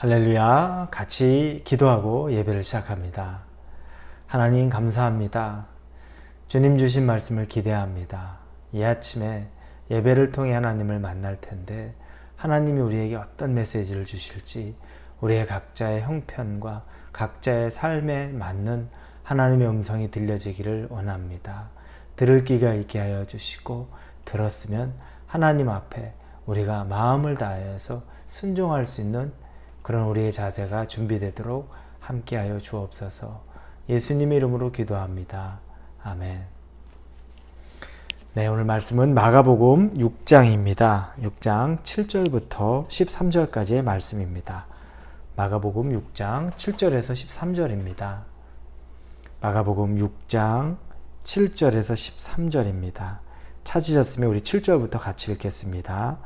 할렐루야, 같이 기도하고 예배를 시작합니다. 하나님 감사합니다. 주님 주신 말씀을 기대합니다. 이 아침에 예배를 통해 하나님을 만날 텐데 하나님이 우리에게 어떤 메시지를 주실지 우리의 각자의 형편과 각자의 삶에 맞는 하나님의 음성이 들려지기를 원합니다. 들을 귀가 있게 하여 주시고 들었으면 하나님 앞에 우리가 마음을 다해서 순종할 수 있는 그런 우리의 자세가 준비되도록 함께하여 주옵소서. 예수님의 이름으로 기도합니다. 아멘. 네, 오늘 말씀은 마가복음 6장입니다. 6장 7절부터 13절까지의 말씀입니다. 마가복음 6장 7절에서 13절입니다. 마가복음 6장 7절에서 13절입니다. 찾으셨으면 우리 7절부터 같이 읽겠습니다.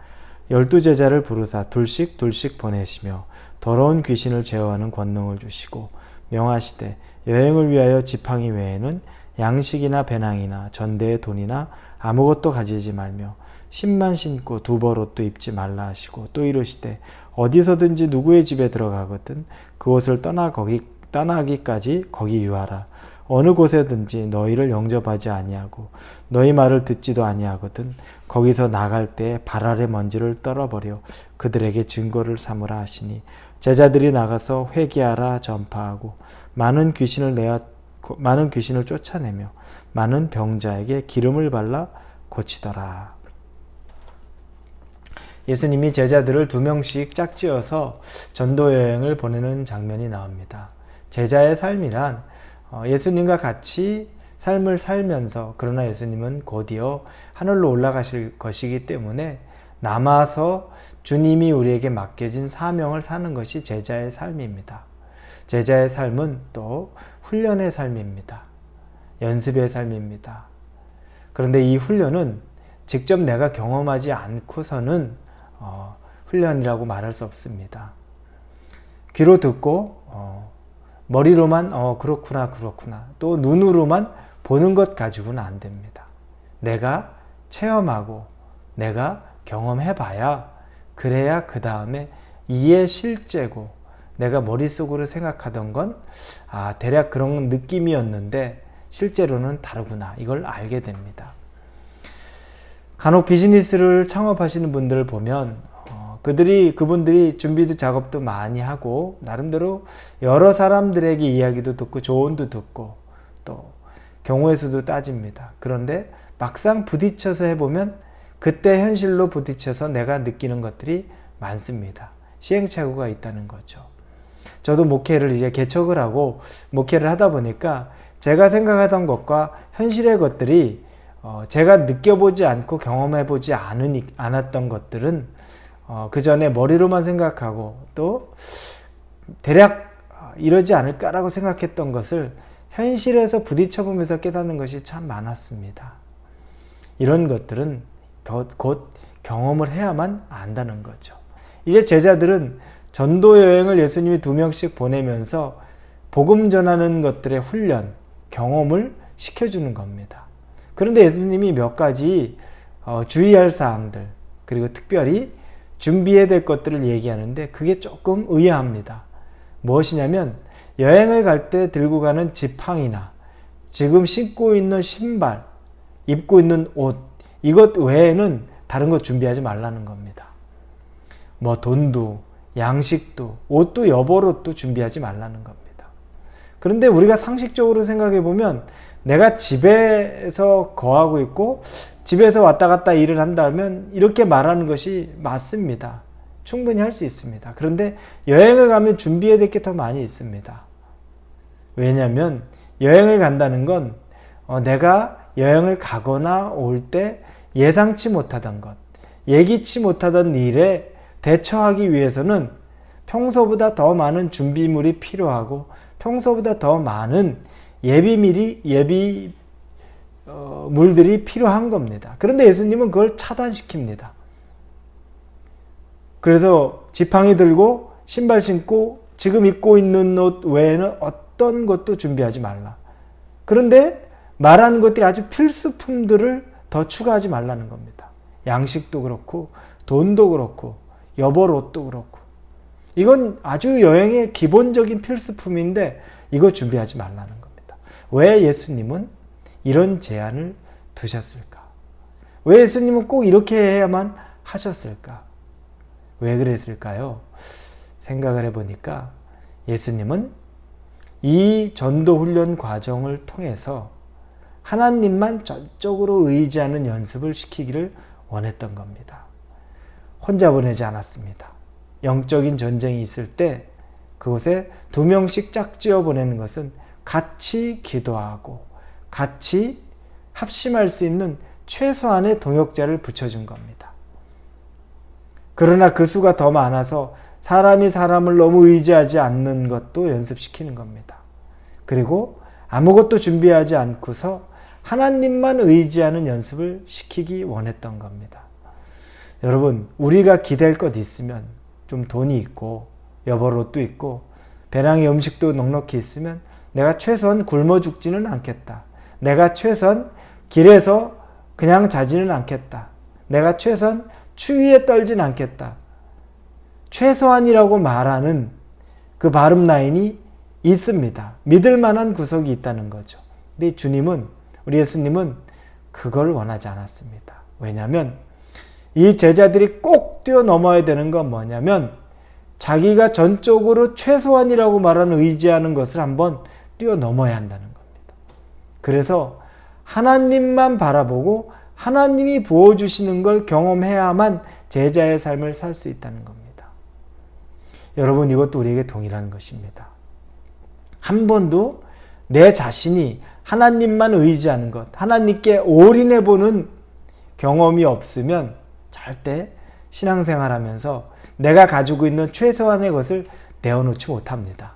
12제자를 부르사 둘씩 보내시며 더러운 귀신을 제어하는 권능을 주시고 명하시되 여행을 위하여 지팡이 외에는 양식이나 배낭이나 전대의 돈이나 아무것도 가지지 말며 신만 신고 두벌옷도 입지 말라 하시고 또 이르시되 어디서든지 누구의 집에 들어가거든 그곳을 떠나기까지 거기 유하라. 어느 곳에든지 너희를 영접하지 아니하고 너희 말을 듣지도 아니하거든 거기서 나갈 때에 발 아래 먼지를 떨어버려 그들에게 증거를 삼으라 하시니 제자들이 나가서 회개하라 전파하고 많은 귀신을 쫓아내며 많은 병자에게 기름을 발라 고치더라. 예수님이 제자들을 2명씩 짝지어서 전도 여행을 보내는 장면이 나옵니다. 제자의 삶이란 예수님과 같이 삶을 살면서 그러나 예수님은 곧이어 하늘로 올라가실 것이기 때문에 남아서 주님이 우리에게 맡겨진 사명을 사는 것이 제자의 삶입니다. 제자의 삶은 또 훈련의 삶입니다. 연습의 삶입니다. 그런데 이 훈련은 직접 내가 경험하지 않고서는 훈련이라고 말할 수 없습니다. 귀로 듣고 머리로만 그렇구나 또 눈으로만 보는 것 가지고는 안 됩니다. 내가 체험하고 내가 경험해봐야 그래야 그 다음에 이게 실제고 내가 머릿속으로 생각하던 건 대략 그런 느낌이었는데 실제로는 다르구나 이걸 알게 됩니다. 간혹 비즈니스를 창업하시는 분들을 보면 그분들이 준비도 작업도 많이 하고 나름대로 여러 사람들에게 이야기도 듣고 조언도 듣고 또 경우의 수도 따집니다. 그런데 막상 부딪혀서 해보면 그때 현실로 부딪혀서 내가 느끼는 것들이 많습니다. 시행착오가 있다는 거죠. 저도 목회를 이제 개척을 하고 목회를 하다 보니까 제가 생각하던 것과 현실의 것들이 제가 느껴보지 않고 경험해보지 않았던 것들은 그 전에 머리로만 생각하고 또 대략 이러지 않을까라고 생각했던 것을 현실에서 부딪혀보면서 깨닫는 것이 참 많았습니다. 이런 것들은 곧 경험을 해야만 안다는 거죠. 이제 제자들은 전도 여행을 예수님이 2명씩 보내면서 복음 전하는 것들의 훈련, 경험을 시켜주는 겁니다. 그런데 예수님이 몇 가지 주의할 사항들 그리고 특별히 준비해야 될 것들을 얘기하는데 그게 조금 의아합니다. 무엇이냐면 여행을 갈 때 들고 가는 지팡이나 지금 신고 있는 신발, 입고 있는 옷 이것 외에는 다른 것 준비하지 말라는 겁니다. 돈도 양식도 옷도 여벌옷도 준비하지 말라는 겁니다. 그런데 우리가 상식적으로 생각해 보면 내가 집에서 거하고 있고 집에서 왔다 갔다 일을 한다면 이렇게 말하는 것이 맞습니다. 충분히 할 수 있습니다. 그런데 여행을 가면 준비해야 될 게 더 많이 있습니다. 왜냐하면 여행을 간다는 건 내가 여행을 가거나 올 때 예상치 못하던 것, 예기치 못하던 일에 대처하기 위해서는 평소보다 더 많은 준비물이 필요하고 평소보다 더 많은 물들이 필요한 겁니다. 그런데 예수님은 그걸 차단시킵니다. 그래서 지팡이 들고 신발 신고 지금 입고 있는 옷 외에는 어떤 것도 준비하지 말라. 그런데 말하는 것들이 아주 필수품들을 더 추가하지 말라는 겁니다. 양식도 그렇고 돈도 그렇고 여벌 옷도 그렇고 이건 아주 여행의 기본적인 필수품인데 이거 준비하지 말라는 겁니다. 왜 예수님은 이런 제안을 두셨을까? 왜 예수님은 꼭 이렇게 해야만 하셨을까? 왜 그랬을까요? 생각을 해보니까 예수님은 이 전도 훈련 과정을 통해서 하나님만 전적으로 의지하는 연습을 시키기를 원했던 겁니다. 혼자 보내지 않았습니다. 영적인 전쟁이 있을 때 그곳에 2명씩 짝지어 보내는 것은 같이 기도하고 같이 합심할 수 있는 최소한의 동역자를 붙여준 겁니다. 그러나 그 수가 더 많아서 사람이 사람을 너무 의지하지 않는 것도 연습시키는 겁니다. 그리고 아무것도 준비하지 않고서 하나님만 의지하는 연습을 시키기 원했던 겁니다. 여러분, 우리가 기댈 것 있으면, 좀 돈이 있고 여벌 옷도 있고 배낭에 음식도 넉넉히 있으면 내가 최소한 굶어 죽지는 않겠다. 내가 최소한 길에서 그냥 자지는 않겠다. 내가 최소한 추위에 떨진 않겠다. 최소한이라고 말하는 그 바름 라인이 있습니다. 믿을 만한 구석이 있다는 거죠. 근데 주님은, 우리 예수님은 그걸 원하지 않았습니다. 왜냐하면 이 제자들이 꼭 뛰어넘어야 되는 건 뭐냐면 자기가 전적으로 최소한이라고 말하는 의지하는 것을 한번 뛰어넘어야 한다는 겁니다. 그래서 하나님만 바라보고 하나님이 부어주시는 걸 경험해야만 제자의 삶을 살 수 있다는 겁니다. 여러분, 이것도 우리에게 동일한 것입니다. 한 번도 내 자신이 하나님만 의지하는 것, 하나님께 올인해보는 경험이 없으면 절대 신앙생활하면서 내가 가지고 있는 최소한의 것을 내어놓지 못합니다.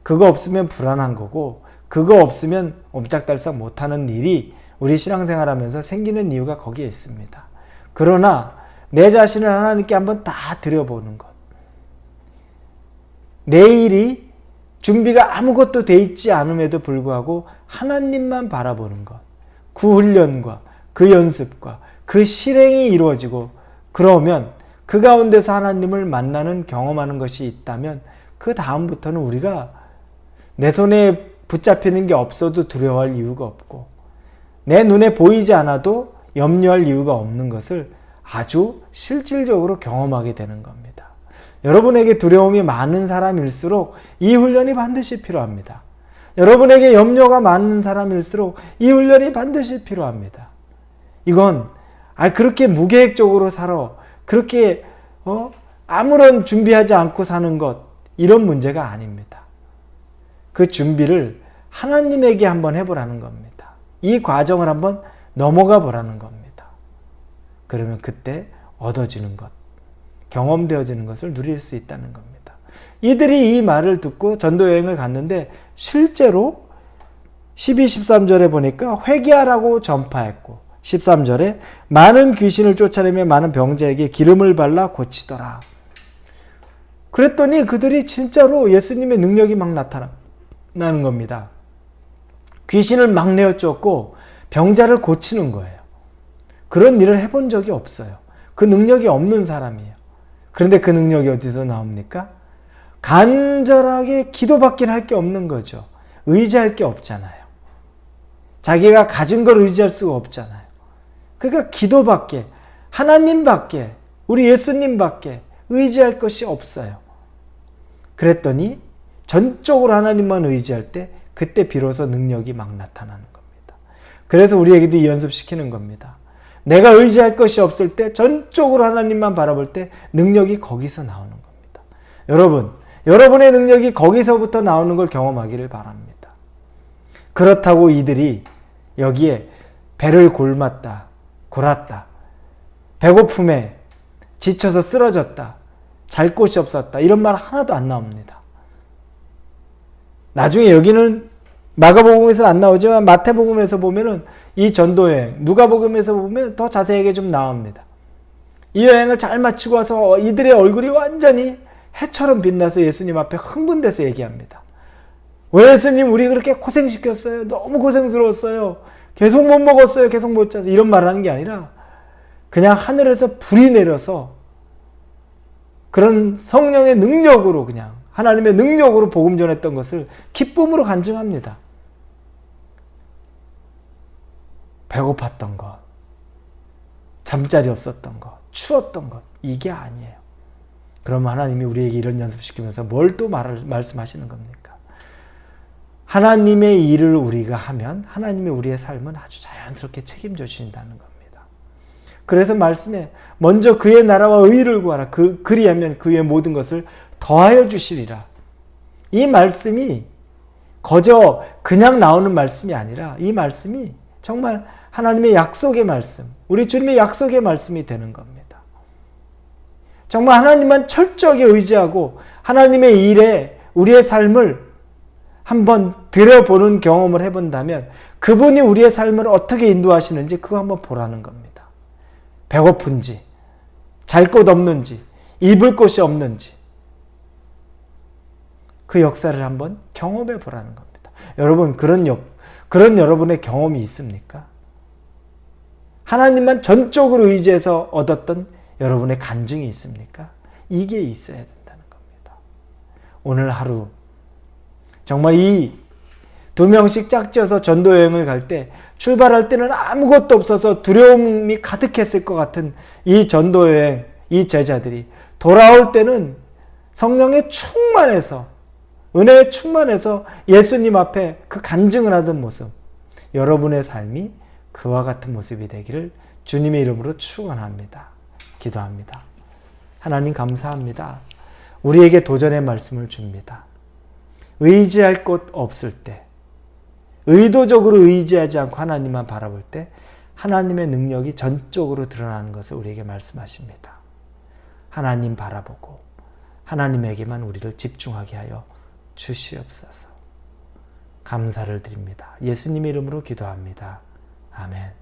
그거 없으면 불안한 거고, 그거 없으면 옴짝달싹 못하는 일이 우리 신앙생활하면서 생기는 이유가 거기에 있습니다. 그러나 내 자신을 하나님께 한번 다 드려보는 것, 내일이 준비가 아무것도 돼 있지 않음에도 불구하고 하나님만 바라보는 것, 그 훈련과 그 연습과 그 실행이 이루어지고, 그러면 그 가운데서 하나님을 만나는, 경험하는 것이 있다면 그 다음부터는 우리가 내 손에 붙잡히는 게 없어도 두려워할 이유가 없고, 내 눈에 보이지 않아도 염려할 이유가 없는 것을 아주 실질적으로 경험하게 되는 겁니다. 여러분에게 두려움이 많은 사람일수록 이 훈련이 반드시 필요합니다. 여러분에게 염려가 많은 사람일수록 이 훈련이 반드시 필요합니다. 이건 그렇게 무계획적으로 살아, 그렇게 아무런 준비하지 않고 사는 것, 이런 문제가 아닙니다. 그 준비를 하나님에게 한번 해보라는 겁니다. 이 과정을 한번 넘어가 보라는 겁니다. 그러면 그때 얻어지는 것, 경험되어지는 것을 누릴 수 있다는 겁니다. 이들이 이 말을 듣고 전도여행을 갔는데 실제로 12, 13절에 보니까 회개하라고 전파했고, 13절에 많은 귀신을 쫓아내며 많은 병자에게 기름을 발라 고치더라. 그랬더니 그들이 진짜로 예수님의 능력이 막 나타나는 겁니다. 귀신을 막 내어쫓고 병자를 고치는 거예요. 그런 일을 해본 적이 없어요. 그 능력이 없는 사람이에요. 그런데 그 능력이 어디서 나옵니까? 간절하게 기도밖에 할 게 없는 거죠. 의지할 게 없잖아요. 자기가 가진 걸 의지할 수가 없잖아요. 그러니까 기도밖에, 하나님밖에, 우리 예수님밖에 의지할 것이 없어요. 그랬더니 전적으로 하나님만 의지할 때 그때 비로소 능력이 막 나타나는 겁니다. 그래서 우리에게도 이 연습시키는 겁니다. 내가 의지할 것이 없을 때 전적으로 하나님만 바라볼 때 능력이 거기서 나오는 겁니다. 여러분, 여러분의 능력이 거기서부터 나오는 걸 경험하기를 바랍니다. 그렇다고 이들이 여기에 배를 골았다, 배고픔에 지쳐서 쓰러졌다, 잘 곳이 없었다, 이런 말 하나도 안 나옵니다. 나중에 여기는 마가복음에서는 안 나오지만 마태복음에서 보면은 이 전도여행, 누가복음에서 보면 더 자세하게 좀 나옵니다. 이 여행을 잘 마치고 와서 이들의 얼굴이 완전히 해처럼 빛나서 예수님 앞에 흥분돼서 얘기합니다. 왜 예수님 우리 그렇게 고생시켰어요? 너무 고생스러웠어요. 계속 못 먹었어요. 계속 못 자서. 이런 말을 하는 게 아니라 그냥 하늘에서 불이 내려서 그런 성령의 능력으로 그냥 하나님의 능력으로 복음 전했던 것을 기쁨으로 간증합니다. 배고팠던 것, 잠자리 없었던 것, 추웠던 것, 이게 아니에요. 그러면 하나님이 우리에게 이런 연습시키면서 뭘 또 말씀하시는 겁니까? 하나님의 일을 우리가 하면 하나님이 우리의 삶은 아주 자연스럽게 책임져 주신다는 겁니다. 그래서 말씀에 먼저 그의 나라와 의를 구하라. 그리하면 그의 모든 것을 더하여 주시리라. 이 말씀이 거저 그냥 나오는 말씀이 아니라 이 말씀이 정말 하나님의 약속의 말씀, 우리 주님의 약속의 말씀이 되는 겁니다. 정말 하나님만 철저하게 의지하고 하나님의 일에 우리의 삶을 한번 들여보는 경험을 해본다면 그분이 우리의 삶을 어떻게 인도하시는지 그거 한번 보라는 겁니다. 배고픈지, 잘 곳 없는지, 입을 곳이 없는지 그 역사를 한번 경험해 보라는 겁니다. 여러분 그런 여러분의 경험이 있습니까? 하나님만 전적으로 의지해서 얻었던 여러분의 간증이 있습니까? 이게 있어야 된다는 겁니다. 오늘 하루 정말 이 2명씩 짝지어서 전도 여행을 갈 때 출발할 때는 아무것도 없어서 두려움이 가득했을 것 같은 이 전도 여행, 이 제자들이 돌아올 때는 성령에 충만해서 은혜에 충만해서 예수님 앞에 그 간증을 하던 모습, 여러분의 삶이 그와 같은 모습이 되기를 주님의 이름으로 축원합니다. 기도합니다. 하나님 감사합니다. 우리에게 도전의 말씀을 줍니다. 의지할 곳 없을 때, 의도적으로 의지하지 않고 하나님만 바라볼 때 하나님의 능력이 전적으로 드러나는 것을 우리에게 말씀하십니다. 하나님 바라보고 하나님에게만 우리를 집중하게 하여 주시옵소서. 감사를 드립니다. 예수님의 이름으로 기도합니다. 아멘.